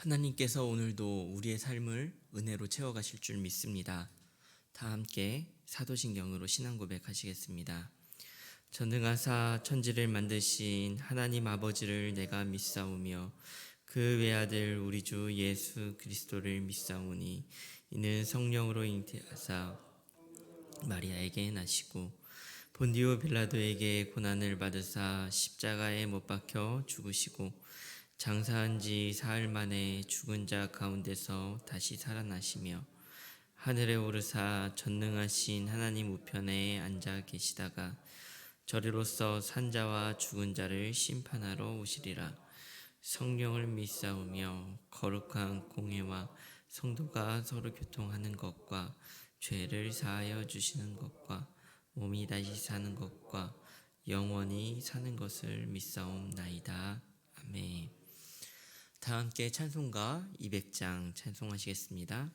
하나님께서 오늘도 우리의 삶을 은혜로 채워가실 줄 믿습니다. 다 함께 사도신경으로 신앙 고백하시겠습니다. 전능하사 천지를 만드신 하나님 아버지를 내가 믿사오며 그 외아들 우리 주 예수 그리스도를 믿사오니 이는 성령으로 잉태하사 마리아에게 나시고 본디오 빌라도에게 고난을 받으사 십자가에 못 박혀 죽으시고 장사한 지 사흘 만에 죽은 자 가운데서 다시 살아나시며 하늘에 오르사 전능하신 하나님 우편에 앉아 계시다가 저리로서 산자와 죽은 자를 심판하러 오시리라. 성령을 믿사오며 거룩한 공회와 성도가 서로 교통하는 것과 죄를 사하여 주시는 것과 몸이 다시 사는 것과 영원히 사는 것을 믿사옵나이다. 아멘. 다 함께 찬송가 200장 찬송하시겠습니다.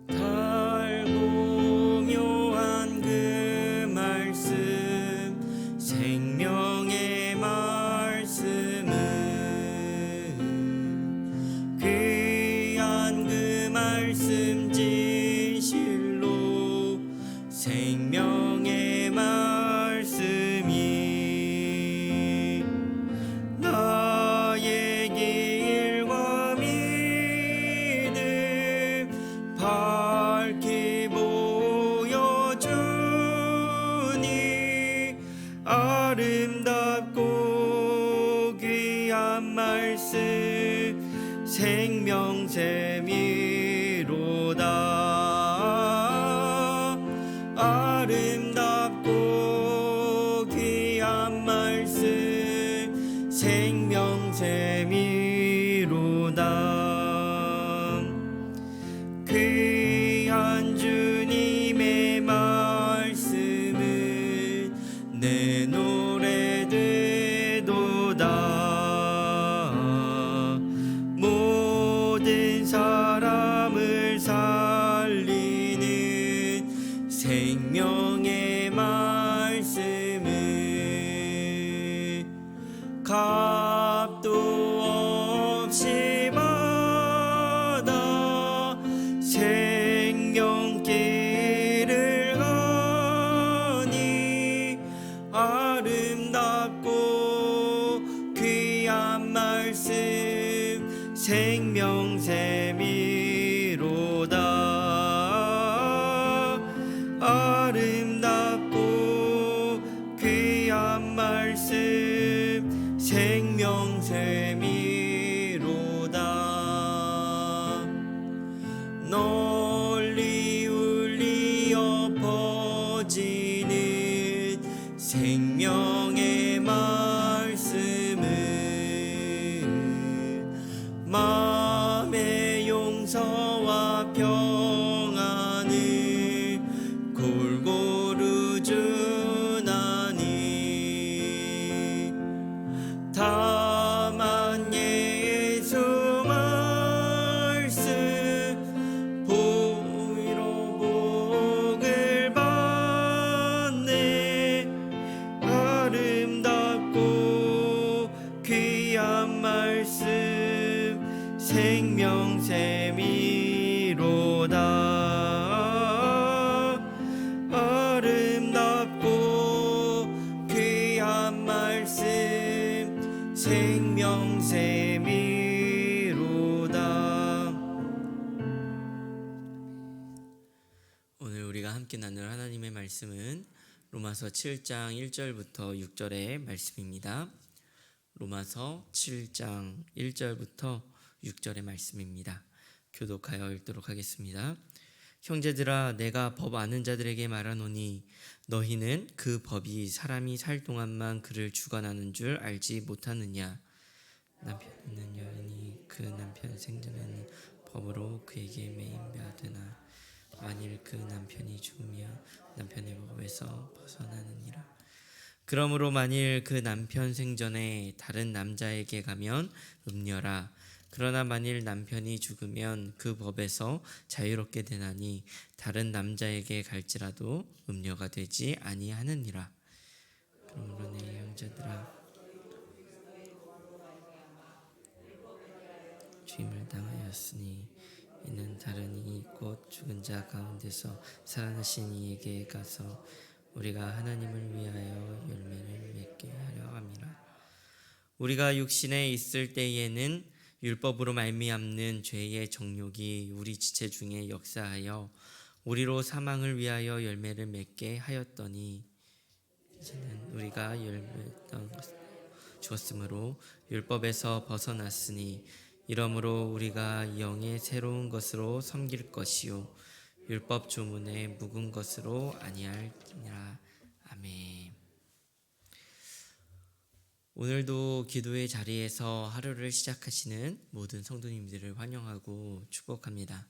달고 묘한 그 말씀 생명의 말씀은 귀한 그 말씀 진실로 생명의 말씀이 나의 길과 믿음 밝히 보여주니 아름답고 귀한 말씀 생명샘이로다. 아름답고 귀한 말씀 생명샘이로다. 귀한 주님의 말씀은 내 노래 되도다. 모든 사람을 살리는 생명의 말씀은 값도 없이 받아 생명길을 가니 아름답고 귀한 말씀 생명샘이로다. 아름답고 귀한 말씀 생명샘이로다. 널리 울리어 퍼지는 생명의 말씀은 마음의 용서와 평안을 골고루 주나니 다만 예수 말씀 보이로 복을 받네. 아름답고 귀한 말씀 생명샘이로다. 아름답고 귀한 말씀 생명샘이로다. 오늘 우리가 함께 나눌 하나님의 말씀은 로마서 7장 1절부터 6절의 말씀입니다. 로마서 7장 1절부터 6절의 말씀입니다. 교독하여 읽도록 하겠습니다. 형제들아, 내가 법 아는 자들에게 말하노니 너희는 그 법이 사람이 살 동안만 그를 주관하는 줄 알지 못하느냐. 남편 있는 여인이 그 남편 생전에는 법으로 그에게 매임받으나 만일 그 남편이 죽으면 남편의 법에서 벗어나느니라. 그러므로 만일 그 남편 생전에 다른 남자에게 가면 음녀라. 그러나 만일 남편이 죽으면 그 법에서 자유롭게 되나니 다른 남자에게 갈지라도 음녀가 되지 아니하느니라. 그러므로 내 형제들아, 죽임을 당하였으니 이는 다른 이 곧 죽은 자 가운데서 살아나신 이에게 가서 우리가 하나님을 위하여 열매를 맺게 하려 함이라. 우리가 육신에 있을 때에는 율법으로 말미암는 죄의 정욕이 우리 지체 중에 역사하여 우리로 사망을 위하여 열매를 맺게 하였더니 이제는 우리가 열매던 죽었으므로 율법에서 벗어났으니 이러므로 우리가 영의 새로운 것으로 섬길 것이요 율법 조문의 묵은 것으로 아니할지니라. 아멘. 오늘도 기도의 자리에서 하루를 시작하시는 모든 성도님들을 환영하고 축복합니다.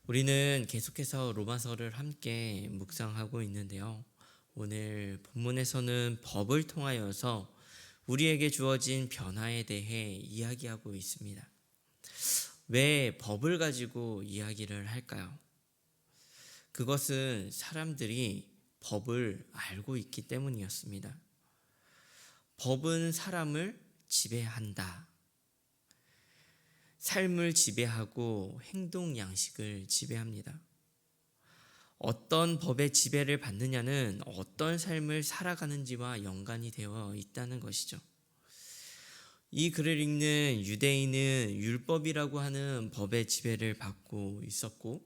우리는 계속해서 로마서를 함께 묵상하고 있는데요. 오늘 본문에서는 법을 통하여서 우리에게 주어진 변화에 대해 이야기하고 있습니다. 왜 법을 가지고 이야기를 할까요? 그것은 사람들이 법을 알고 있기 때문이었습니다. 법은 사람을 지배한다. 삶을 지배하고 행동 양식을 지배합니다. 어떤 법의 지배를 받느냐는 어떤 삶을 살아가는지와 연관이 되어 있다는 것이죠. 이 글을 읽는 유대인은 율법이라고 하는 법의 지배를 받고 있었고,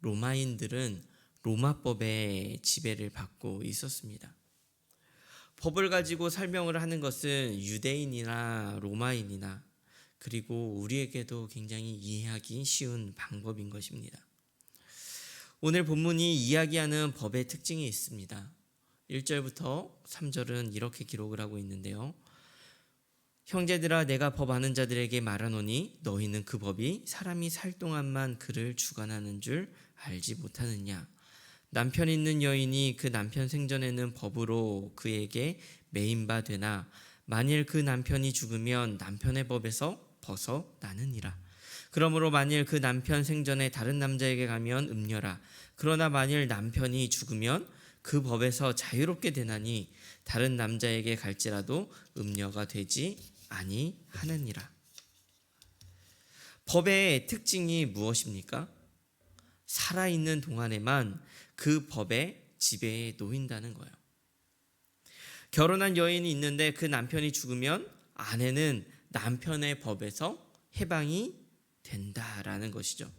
로마인들은 로마법의 지배를 받고 있었습니다. 법을 가지고 설명을 하는 것은 유대인이나 로마인이나 그리고 우리에게도 굉장히 이해하기 쉬운 방법인 것입니다. 오늘 본문이 이야기하는 법의 특징이 있습니다. 1절부터 3절은 이렇게 기록을 하고 있는데요. 형제들아, 내가 법 아는 자들에게 말하노니 너희는 그 법이 사람이 살 동안만 그를 주관하는 줄 알지 못하느냐. 남편 있는 여인이 그 남편 생전에는 법으로 그에게 매인 바 되나 만일 그 남편이 죽으면 남편의 법에서 벗어나느니라. 그러므로 만일 그 남편 생전에 다른 남자에게 가면 음녀라. 그러나 만일 남편이 죽으면 그 법에서 자유롭게 되나니 다른 남자에게 갈지라도 음녀가 되지 아니하느니라. 법의 특징이 무엇입니까? 살아있는 동안에만 그 법의 지배에 놓인다는 거예요. 결혼한 여인이 있는데 그 남편이 죽으면 아내는 남편의 법에서 해방이 된다라는 것이죠.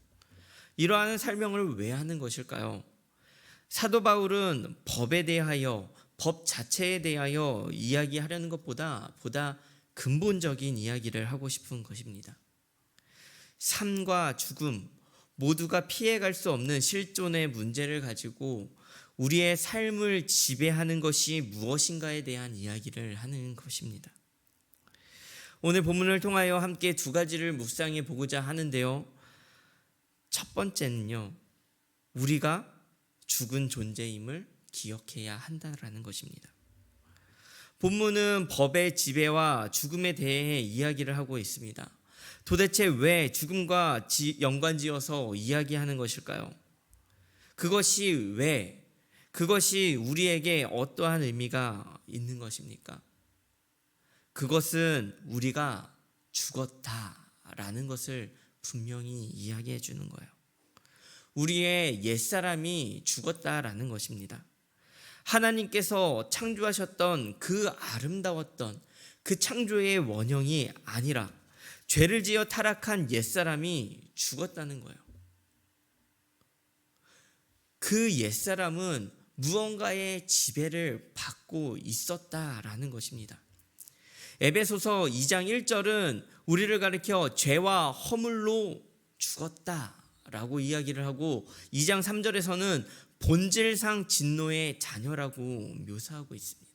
이러한 설명을 왜 하는 것일까요? 사도 바울은 법에 대하여, 법 자체에 대하여 이야기하려는 것보다 근본적인 이야기를 하고 싶은 것입니다. 삶과 죽음 모두가 피해갈 수 없는 실존의 문제를 가지고 우리의 삶을 지배하는 것이 무엇인가에 대한 이야기를 하는 것입니다. 오늘 본문을 통하여 함께 두 가지를 묵상해 보고자 하는데요. 첫 번째는요, 우리가 죽은 존재임을 기억해야 한다라는 것입니다. 본문은 법의 지배와 죽음에 대해 이야기를 하고 있습니다. 도대체 왜 죽음과 연관지어서 이야기하는 것일까요? 그것이 우리에게 어떠한 의미가 있는 것입니까? 그것은 우리가 죽었다라는 것을 분명히 이야기해 주는 거예요. 우리의 옛사람이 죽었다라는 것입니다. 하나님께서 창조하셨던 그 아름다웠던 그 창조의 원형이 아니라 죄를 지어 타락한 옛사람이 죽었다는 거예요. 그 옛사람은 무언가의 지배를 받고 있었다라는 것입니다. 에베소서 2장 1절은 우리를 가리켜 죄와 허물로 죽었다라고 이야기를 하고 2장 3절에서는 본질상 진노의 자녀라고 묘사하고 있습니다.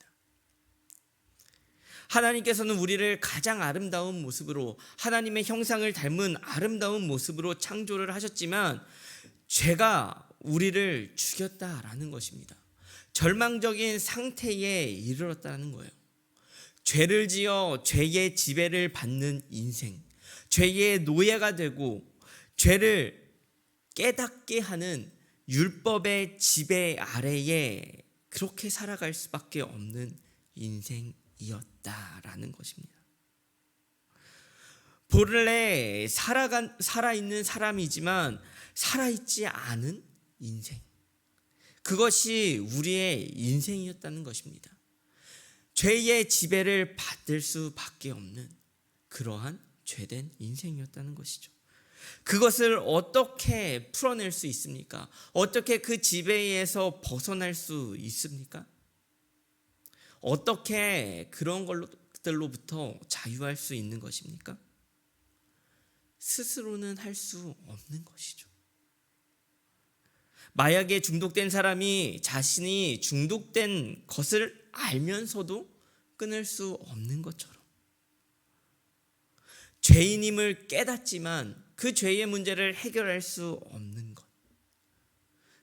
하나님께서는 우리를 가장 아름다운 모습으로, 하나님의 형상을 닮은 아름다운 모습으로 창조를 하셨지만 죄가 우리를 죽였다라는 것입니다. 절망적인 상태에 이르렀다는 거예요. 죄를 지어 죄의 지배를 받는 인생, 죄의 노예가 되고 죄를 깨닫게 하는 율법의 지배 아래에 그렇게 살아갈 수밖에 없는 인생이었다라는 것입니다. 본래 살아있는 사람이지만 살아있지 않은 인생, 그것이 우리의 인생이었다는 것입니다. 죄의 지배를 받을 수밖에 없는 그러한 죄된 인생이었다는 것이죠. 그것을 어떻게 풀어낼 수 있습니까? 어떻게 그 지배에서 벗어날 수 있습니까? 어떻게 그런 것들로부터 자유할 수 있는 것입니까? 스스로는 할 수 없는 것이죠. 마약에 중독된 사람이 자신이 중독된 것을 알면서도 끊을 수 없는 것처럼, 죄인임을 깨닫지만 그 죄의 문제를 해결할 수 없는 것,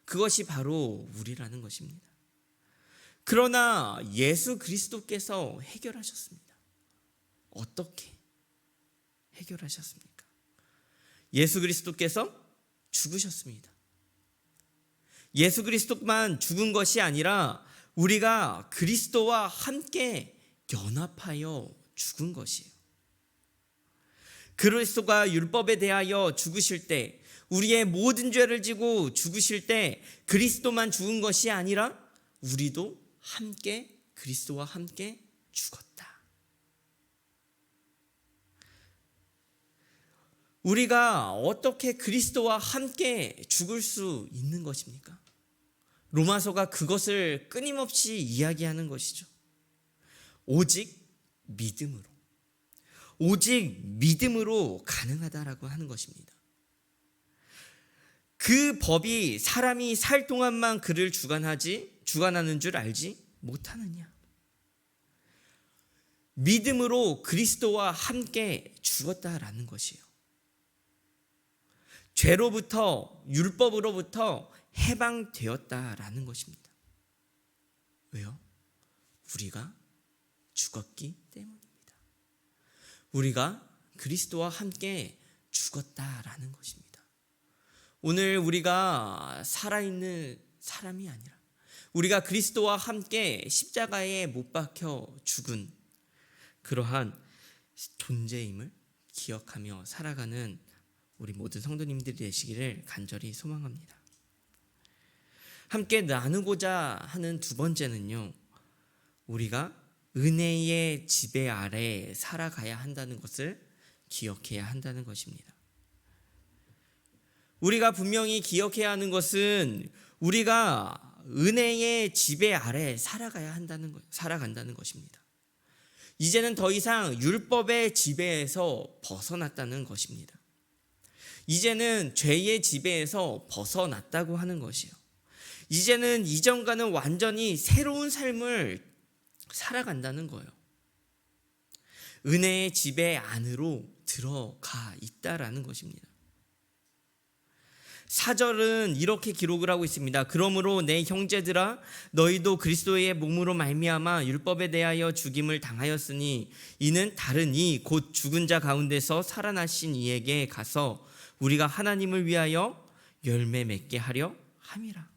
그것이 바로 우리라는 것입니다. 그러나 예수 그리스도께서 해결하셨습니다. 어떻게 해결하셨습니까? 예수 그리스도께서 죽으셨습니다. 예수 그리스도만 죽은 것이 아니라 우리가 그리스도와 함께 연합하여 죽은 것이에요. 그리스도가 율법에 대하여 죽으실 때, 우리의 모든 죄를 지고 죽으실 때 그리스도만 죽은 것이 아니라 우리도 함께 그리스도와 함께 죽었다. 우리가 어떻게 그리스도와 함께 죽을 수 있는 것입니까? 로마서가 그것을 끊임없이 이야기하는 것이죠. 오직 믿음으로, 오직 믿음으로 가능하다라고 하는 것입니다. 그 법이 사람이 살 동안만 그를 주관하는 줄 알지 못하느냐? 믿음으로 그리스도와 함께 죽었다라는 것이에요. 죄로부터, 율법으로부터 해방되었다라는 것입니다. 왜요? 우리가 죽었기 때문입니다. 우리가 그리스도와 함께 죽었다라는 것입니다. 오늘 우리가 살아있는 사람이 아니라 우리가 그리스도와 함께 십자가에 못 박혀 죽은 그러한 존재임을 기억하며 살아가는 우리 모든 성도님들이 되시기를 간절히 소망합니다. 함께 나누고자 하는 두 번째는요, 우리가 은혜의 지배 아래 살아가야 한다는 것을 기억해야 한다는 것입니다. 우리가 분명히 기억해야 하는 것은 우리가 은혜의 지배 아래 살아간다는 것입니다. 이제는 더 이상 율법의 지배에서 벗어났다는 것입니다. 이제는 죄의 지배에서 벗어났다고 하는 것이요. 이제는 이전과는 완전히 새로운 삶을 살아간다는 거예요. 은혜의 지배 안으로 들어가 있다라는 것입니다. 4절은 이렇게 기록을 하고 있습니다. 그러므로 내 형제들아, 너희도 그리스도의 몸으로 말미암아 율법에 대하여 죽임을 당하였으니 이는 다른 이 곧 죽은 자 가운데서 살아나신 이에게 가서 우리가 하나님을 위하여 열매 맺게 하려 함이라.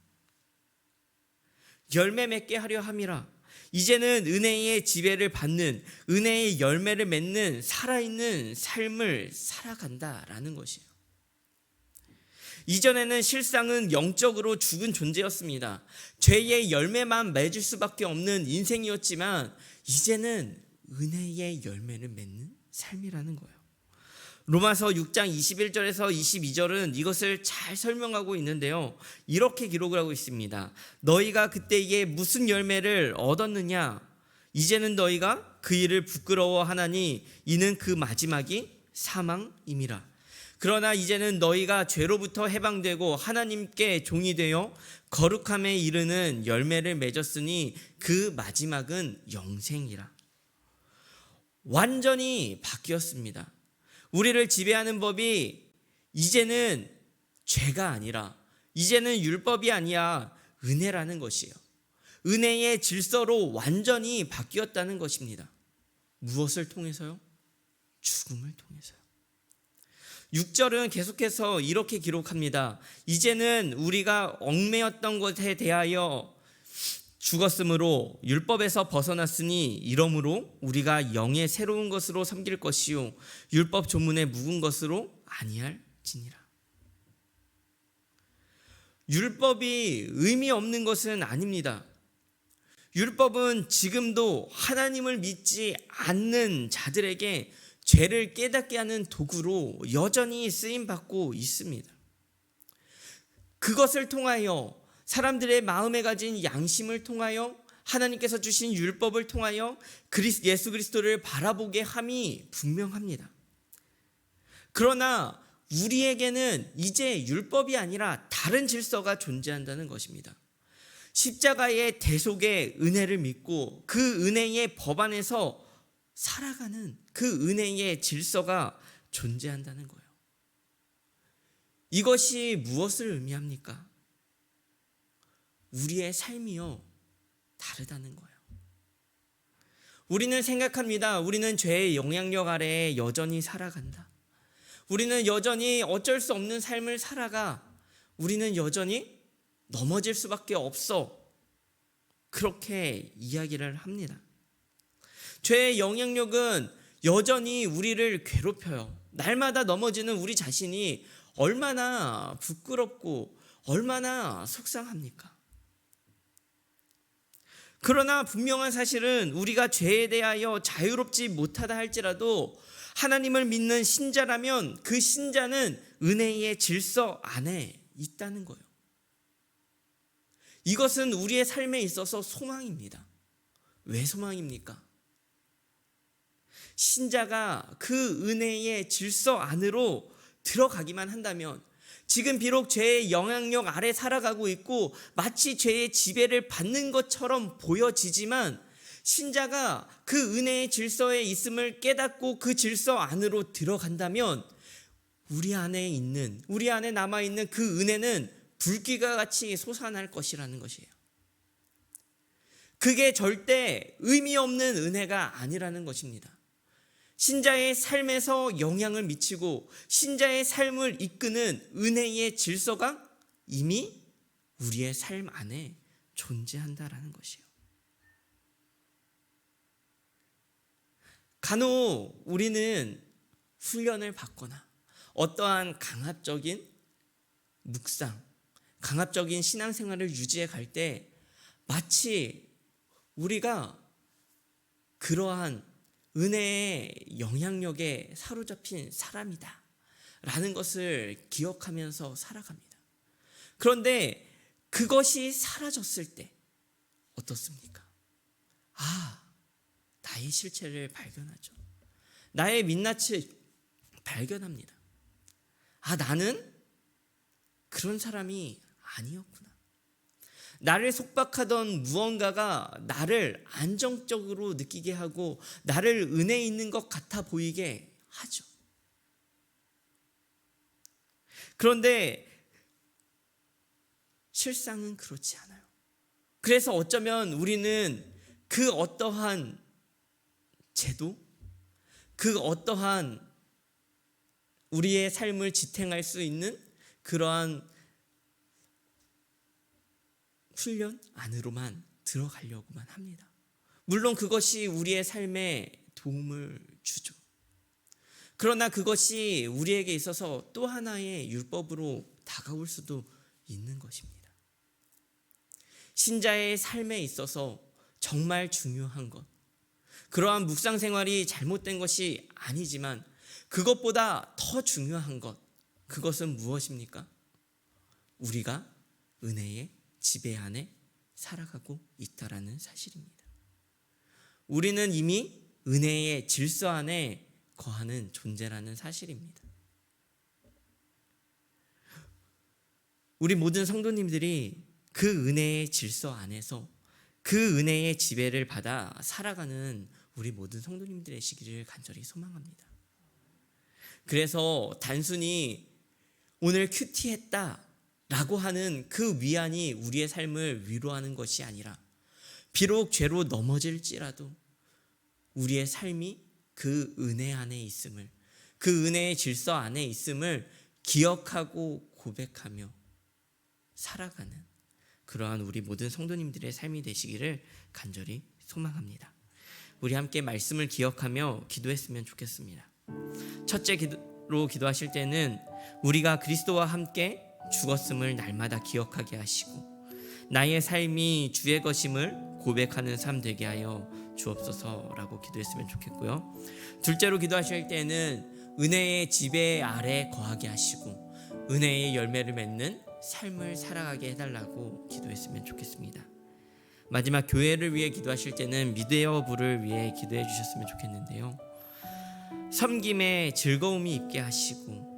열매 맺게 하려 함이라. 이제는 은혜의 지배를 받는, 은혜의 열매를 맺는 살아있는 삶을 살아간다라는 것이에요. 이전에는 실상은 영적으로 죽은 존재였습니다. 죄의 열매만 맺을 수밖에 없는 인생이었지만 이제는 은혜의 열매를 맺는 삶이라는 거예요. 로마서 6장 21절에서 22절은 이것을 잘 설명하고 있는데요, 이렇게 기록을 하고 있습니다. 너희가 그때에 무슨 열매를 얻었느냐? 이제는 너희가 그 일을 부끄러워하나니 이는 그 마지막이 사망임이라. 그러나 이제는 너희가 죄로부터 해방되고 하나님께 종이 되어 거룩함에 이르는 열매를 맺었으니 그 마지막은 영생이라. 완전히 바뀌었습니다. 우리를 지배하는 법이 이제는 죄가 아니라, 이제는 율법이 아니야 은혜라는 것이에요. 은혜의 질서로 완전히 바뀌었다는 것입니다. 무엇을 통해서요? 죽음을 통해서요. 6절은 계속해서 이렇게 기록합니다. 이제는 우리가 얽매였던 것에 대하여 죽었으므로 율법에서 벗어났으니 이러므로 우리가 영의 새로운 것으로 섬길 것이요 율법 조문의 묵은 것으로 아니할지니라. 율법이 의미 없는 것은 아닙니다. 율법은 지금도 하나님을 믿지 않는 자들에게 죄를 깨닫게 하는 도구로 여전히 쓰임받고 있습니다. 그것을 통하여 사람들의 마음에 가진 양심을 통하여 하나님께서 주신 율법을 통하여 예수 그리스도를 바라보게 함이 분명합니다. 그러나 우리에게는 이제 율법이 아니라 다른 질서가 존재한다는 것입니다. 십자가의 대속의 은혜를 믿고 그 은혜의 법 안에서 살아가는 그 은혜의 질서가 존재한다는 거예요. 이것이 무엇을 의미합니까? 우리의 삶이요 다르다는 거예요. 우리는 생각합니다. 우리는 죄의 영향력 아래에 여전히 살아간다. 우리는 여전히 어쩔 수 없는 삶을 살아가. 우리는 여전히 넘어질 수밖에 없어. 그렇게 이야기를 합니다. 죄의 영향력은 여전히 우리를 괴롭혀요. 날마다 넘어지는 우리 자신이 얼마나 부끄럽고 얼마나 속상합니까? 그러나 분명한 사실은 우리가 죄에 대하여 자유롭지 못하다 할지라도 하나님을 믿는 신자라면 그 신자는 은혜의 질서 안에 있다는 거예요. 이것은 우리의 삶에 있어서 소망입니다. 왜 소망입니까? 신자가 그 은혜의 질서 안으로 들어가기만 한다면 지금 비록 죄의 영향력 아래 살아가고 있고 마치 죄의 지배를 받는 것처럼 보여지지만 신자가 그 은혜의 질서에 있음을 깨닫고 그 질서 안으로 들어간다면 우리 안에 남아있는 그 은혜는 불길과 같이 솟아날 것이라는 것이에요. 그게 절대 의미 없는 은혜가 아니라는 것입니다. 신자의 삶에서 영향을 미치고 신자의 삶을 이끄는 은혜의 질서가 이미 우리의 삶 안에 존재한다라는 것이에요. 간혹 우리는 훈련을 받거나 어떠한 강압적인 묵상, 강압적인 신앙생활을 유지해 갈 때 마치 우리가 그러한 은혜의 영향력에 사로잡힌 사람이다 라는 것을 기억하면서 살아갑니다. 그런데 그것이 사라졌을 때 어떻습니까? 나의 실체를 발견하죠. 나의 민낯을 발견합니다. 나는 그런 사람이 아니었구나. 나를 속박하던 무언가가 나를 안정적으로 느끼게 하고 나를 은혜 있는 것 같아 보이게 하죠. 그런데 실상은 그렇지 않아요. 그래서 어쩌면 우리는 그 어떠한 제도, 그 어떠한 우리의 삶을 지탱할 수 있는 그러한 훈련 안으로만 들어가려고만 합니다. 물론 그것이 우리의 삶에 도움을 주죠. 그러나 그것이 우리에게 있어서 또 하나의 율법으로 다가올 수도 있는 것입니다. 신자의 삶에 있어서 정말 중요한 것, 그러한 묵상 생활이 잘못된 것이 아니지만 그것보다 더 중요한 것, 그것은 무엇입니까? 우리가 은혜의 지배 안에 살아가고 있다라는 사실입니다. 우리는 이미 은혜의 질서 안에 거하는 존재라는 사실입니다. 우리 모든 성도님들이 그 은혜의 질서 안에서 그 은혜의 지배를 받아 살아가는 우리 모든 성도님들의 시기를 간절히 소망합니다. 그래서 단순히 오늘 큐티했다 라고 하는 그 위안이 우리의 삶을 위로하는 것이 아니라 비록 죄로 넘어질지라도 우리의 삶이 그 은혜 안에 있음을, 그 은혜의 질서 안에 있음을 기억하고 고백하며 살아가는 그러한 우리 모든 성도님들의 삶이 되시기를 간절히 소망합니다. 우리 함께 말씀을 기억하며 기도했으면 좋겠습니다. 첫째 기도로 기도하실 때는 우리가 그리스도와 함께 죽었음을 날마다 기억하게 하시고 나의 삶이 주의 것임을 고백하는 삶 되게 하여 주옵소서라고 기도했으면 좋겠고요. 둘째로 기도하실 때는 은혜의 지배 아래 거하게 하시고 은혜의 열매를 맺는 삶을 살아가게 해달라고 기도했으면 좋겠습니다. 마지막 교회를 위해 기도하실 때는 미디어 부를 위해 기도해 주셨으면 좋겠는데요. 섬김에 즐거움이 있게 하시고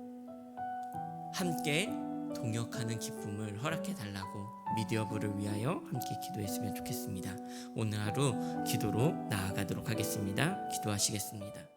함께 동역하는 기쁨을 허락해 달라고 미디어 부를 위하여 함께 기도했으면 좋겠습니다. 오늘 하루 기도로 나아가도록 하겠습니다. 기도하시겠습니다.